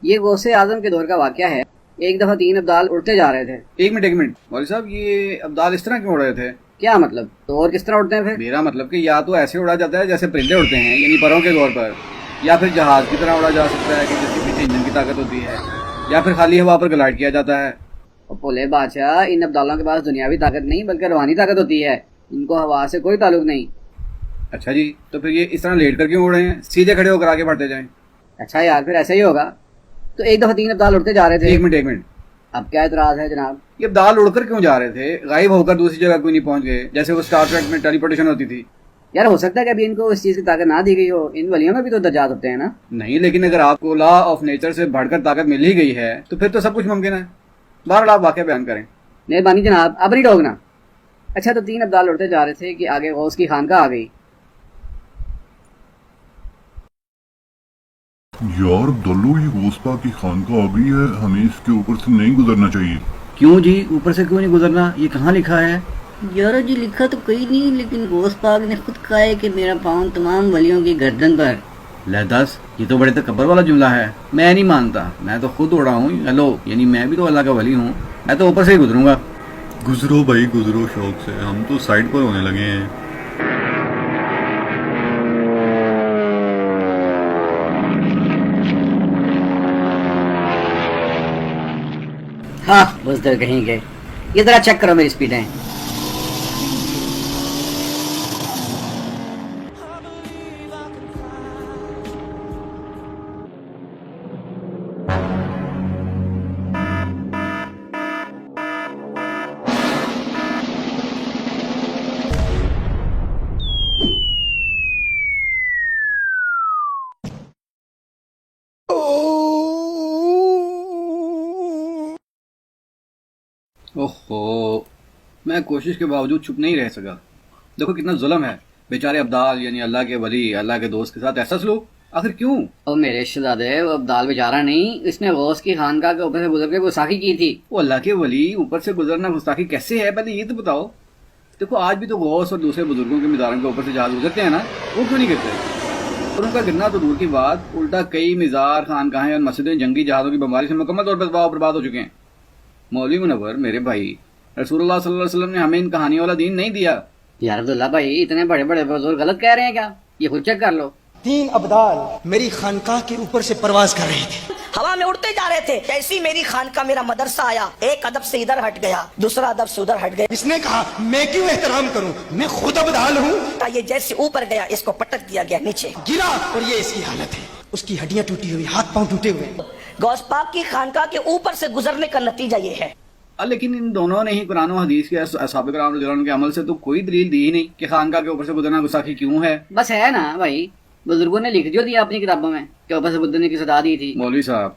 یہ غوث اعظم کے دور کا واقعہ ہے. ایک دفعہ 3 ابدال اڑتے جا رہے تھے. ایک منٹ مولوی صاحب، یہ ابدال اس طرح کیوں اڑ رہے تھے؟ کیا مطلب؟ تو اور کس طرح اڑتے ہیں پھر؟ میرا مطلب کہ یا تو ایسے اڑا جاتا ہے جیسے پرندے اڑتے ہیں یعنی پروں کے طور پر، یا پھر جہاز کی طرح اڑا جا سکتا ہے کہ جس کے پیچھے انجن کی طاقت ہوتی ہے، یا پھر خالی ہوا پر گلائڈ کیا جاتا ہے. بھولے بادشاہ، ان ابدالوں کے پاس دنیاوی طاقت نہیں بلکہ روحانی طاقت ہوتی ہے. ان کو ہوا سے کوئی تعلق نہیں. اچھا جی، تو پھر یہ اس طرح لیٹ کر کیوں اڑ رہے ہیں؟ سیدھے کھڑے ہو کر آگے بڑھتے جائیں. اچھا یار، پھر ایسا ہی ہوگا. تو ایک دفعہ 3 ابدال اڑتے جا رہے تھے. ایک منٹ، اب کیا اعتراض ہے جناب؟ یہ ابدال اڑ کر کیوں جا رہے تھے؟ غائب ہو کر دوسری جگہ کوئی نہیں پہنچ گئے جیسے وہ اسٹار ٹریک میں ٹیلی پورٹیشن ہوتی تھی؟ یار ہو سکتا ہے کہ ابھی ان کو اس چیز کی طاقت نہ دی گئی ہو. ان ولیوں میں بھی تو درجات ہوتے ہیں نا. نہیں، لیکن اگر آپ کو لا آف نیچر سے بڑھ کر طاقت مل ہی گئی ہے تو پھر تو سب کچھ ممکن ہے. بہرحال آپ واقعہ بیان کریں. مہربانی جناب، اب نہیں ٹوکنا. اچھا، تو 3 ابدال اڑتے جا رہے تھے کہ آگے غوث کی خانقاہ آ گئی. یار دلو، یہ غوث پاک کی خانقاہ آ گئی ہے، ہمیں اس کے اوپر سے نہیں گزرنا چاہیے. کیوں جی؟ اوپر سے کیوں نہیں گزرنا؟ یہ کہاں لکھا ہے؟ یارو جی، لکھا تو کہیں نہیں، لیکن غوث پاک نے خود کہا ہے کہ میرا پاؤں تمام ولیوں کی گردن پر. لے دس، یہ تو بڑے تکبر والا جملہ ہے. میں نہیں مانتا، میں تو خود اڑا ہوں. ہیلو، یعنی میں بھی تو اللہ کا ولی ہوں. میں تو اوپر سے ہی گزروں گا. گزرو بھائی گزرو شوق سے، ہم تو سائڈ پر ہونے لگے ہیں. ہاں بزدل کہیں گے. یہ ذرا چیک کرو میری سپیڈیں. اوہو، میں کوشش کے باوجود چپ نہیں رہ سکا. دیکھو کتنا ظلم ہے. بیچارے ابدال یعنی اللہ کے ولی، اللہ کے دوست کے ساتھ ایسا سلوک آخر کیوں؟ او میرے شہزادے، وہ ابدال بیچارہ نہیں، اس نے غوث کی خانقاہ کے اوپر سے گزر کے گستاخی کی تھی. وہ اللہ کے ولی اوپر سے گزرنا گستاخی کیسے ہے؟ پہلے یہ تو بتاؤ. دیکھو آج بھی تو غوث اور دوسرے بزرگوں کے مزاروں کے اوپر سے جہاز گزرتے ہیں نا، وہ کیوں نہیں کرتے؟ اور ان کا گرنا تو دور کی بات، الٹا کئی مزار، خانقاہیں اور مسجدیں جنگی جہازوں کی بمباری سے مکمل طور پر تباہ و برباد ہو چکے ہیں. مولوی منور میرے بھائی، رسول اللہ صلی اللہ علیہ وسلم نے ہمیں ان کہانیوں والا دین نہیں دیا. یار عبداللہ بھائی، اتنے بڑے بڑے بزرگ غلط کہہ رہے ہیں کیا؟ یہ خود چیک کر لو. 3 ابدال میری خانقاہ کے اوپر سے پرواز کر رہے تھے، ہوا میں اڑتے جا رہے تھے. جیسی میری خانقاہ میرا مدرسہ آیا، ایک ادب سے ادھر ہٹ گیا، دوسرا ادب سے ادھر ہٹ گیا. اس نے کہا میں کیوں احترام کروں، میں خود ابدال ہوں. یہ جیسے اوپر گیا اس کو پٹک دیا گیا نیچے گرا اور یہ اس کی حالت ہے. اس کی ہڈیاں ٹوٹی ہوئی، ہاتھ پاؤں ٹوٹے ہوئے. غوث پاک کی خانقاہ کے اوپر سے گزرنے کا نتیجہ یہ ہے. لیکن ان دونوں نے ہی قرآن و حدیث کے اصحاب کرام رضی اللہ عنہ کے عمل سے تو کوئی دلیل دی ہی نہیں کہ خانقاہ کے اوپر سے گزرنا گستاخی کیوں ہے. بس ہے نا بھائی، بزرگوں نے لکھ جو دیا اپنی کتابوں میں کہ اوپر سے گزرنے کی سزا دی تھی. مولوی صاحب،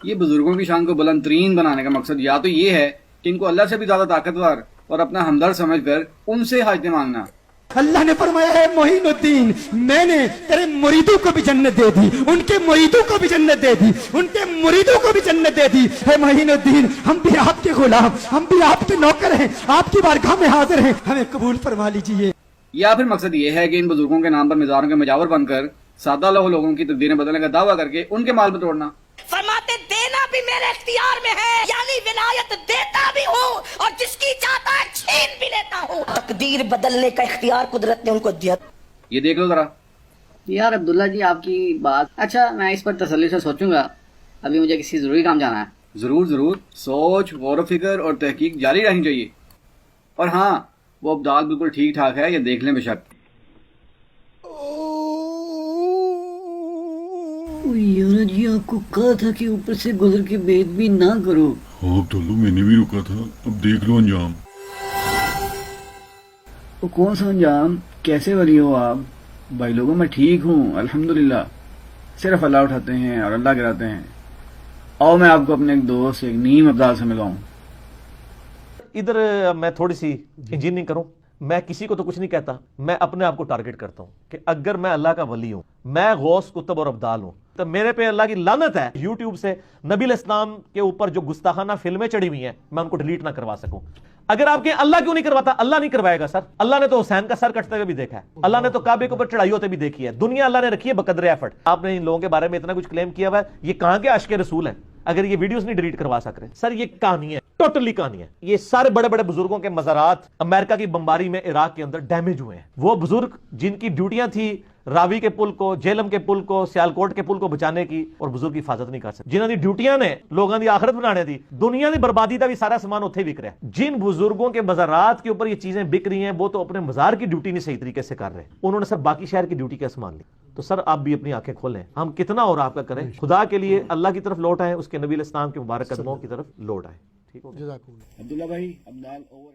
یہ بزرگوں کی شان کو بلند ترین بنانے کا مقصد یا تو یہ ہے کہ ان کو اللہ سے بھی زیادہ طاقتور اور اپنا ہمدرد سمجھ کر ان سے حاجتیں مانگنا. اللہ نے فرمایا ہے معین الدین، میں نے تیرے مریدوں کو بھی جنت دے دی، ان کے مریدوں کو بھی جنت دے دی، ان کے مریدوں کو بھی جنت دے دی. ہے معین الدین، ہم بھی آپ کے غلام، ہم بھی آپ کے نوکر ہیں، آپ کی بارگاہ میں حاضر ہیں، ہمیں قبول فرما لیجیے. یا پھر مقصد یہ ہے کہ ان بزرگوں کے نام پر مزاروں کے مجاور بن کر سادہ لوگوں کی تقدیریں بدلنے کا دعویٰ کر کے ان کے مال میں توڑنا. فرماتے دینا بھی میرے اختیار میں ہے، یعنی ولایت دیتا بھی ہوں اور جس کی چاہتا ہے چھین بھی لیتا ہوں. تقدیر بدلنے کا اختیار قدرت نے ان کو دیا. یہ دیکھ لو ذرا. یار عبداللہ جی، آپ کی بات اچھا، میں اس پر تسلی سے سوچوں گا. ابھی مجھے کسی ضروری کام جانا ہے. ضرور سوچ، غور و فکر اور تحقیق جاری رہنی چاہیے. اور ہاں، وہ ابدال بالکل ٹھیک ٹھاک ہے، یہ دیکھ لیں بے شک. یار جی، آپ کو کہا تھا کہ اوپر سے گزر کے بے ادبی نہ کرو. ہاں دلو، میں نے بھی روکا تھا، اب دیکھ لو انجام. وہ کون سا انجام؟ کیسے ولی ہو آپ؟ بھائی لوگوں میں ٹھیک ہوں الحمدللہ. صرف اللہ اٹھاتے ہیں اور اللہ گراتے ہیں. آؤ میں آپ کو اپنے ایک دوست، ایک نیم ابدال سے ملاؤں. ادھر میں تھوڑی سی انجینئرنگ کروں. میں کسی کو تو کچھ نہیں کہتا، میں اپنے آپ کو ٹارگٹ کرتا ہوں کہ اگر میں اللہ کا ولی ہوں، میں غوث، کتب اور ابدال ہوں، تو میرے پہ اللہ کی لعنت ہے یوٹیوب سے نبی علیہ السلام کے اوپر جو گستاخانہ فلمیں چڑھی ہوئی ہیں میں ان کو ڈیلیٹ نہ کروا سکوں. اگر آپ کے اللہ کیوں نہیں کرواتا؟ اللہ نہیں کروائے گا سر. اللہ نے تو حسین کا سر کٹتے ہوئے بھی دیکھا ہے, اللہ نے تو کعبے کے اوپر چڑھائی ہوتے بھی دیکھی ہے. دنیا اللہ نے رکھی ہے بقدر ایفرٹ. آپ نے ان لوگوں کے بارے میں اتنا کچھ کلیم کیا ہوا ہے, یہ کہاں کے عاشق رسول ہیں اگر یہ ویڈیوز نہیں ڈیلیٹ کروا سک رہے؟ سر یہ کہانی ہے, ٹوٹلی کہانی ہے. یہ سارے بڑے بڑے بزرگوں کے مزارات امریکہ کی بمباری میں عراق کے اندر ڈیمیج ہوئے ہیں. وہ بزرگ جن کی ڈیوٹیاں تھی راوی کے پل کو, جیلم کے پل کو, سیالکوٹ کے پل کو بچانے کی, اور بزرگ کی حفاظت نہیں کر سکتے. جنہوں کی ڈیوٹیاں نے لوگوں کی آخرت بنانے دی, دنیا کی بربادی کا بھی سارا سامان اتنے وک رہا ہے. جن بزرگوں کے مزارات کے اوپر یہ چیزیں بک رہی ہیں وہ تو اپنے مزار کی ڈیوٹی نہیں صحیح طریقے سے کر رہے, انہوں نے سر باقی شہر کی ڈیوٹی کیا سامان لی. تو سر آپ بھی اپنی آنکھیں کھولیں, ہم کتنا اور آپ کا کریں, خدا کے لیے اللہ کی طرف لوٹ آئیں, اس کے نبی علیہ السلام کے مبارک قدموں کی طرف لوٹ آئیں. ٹھیک ہو گیا. عبداللہ بھائی ابدال اوور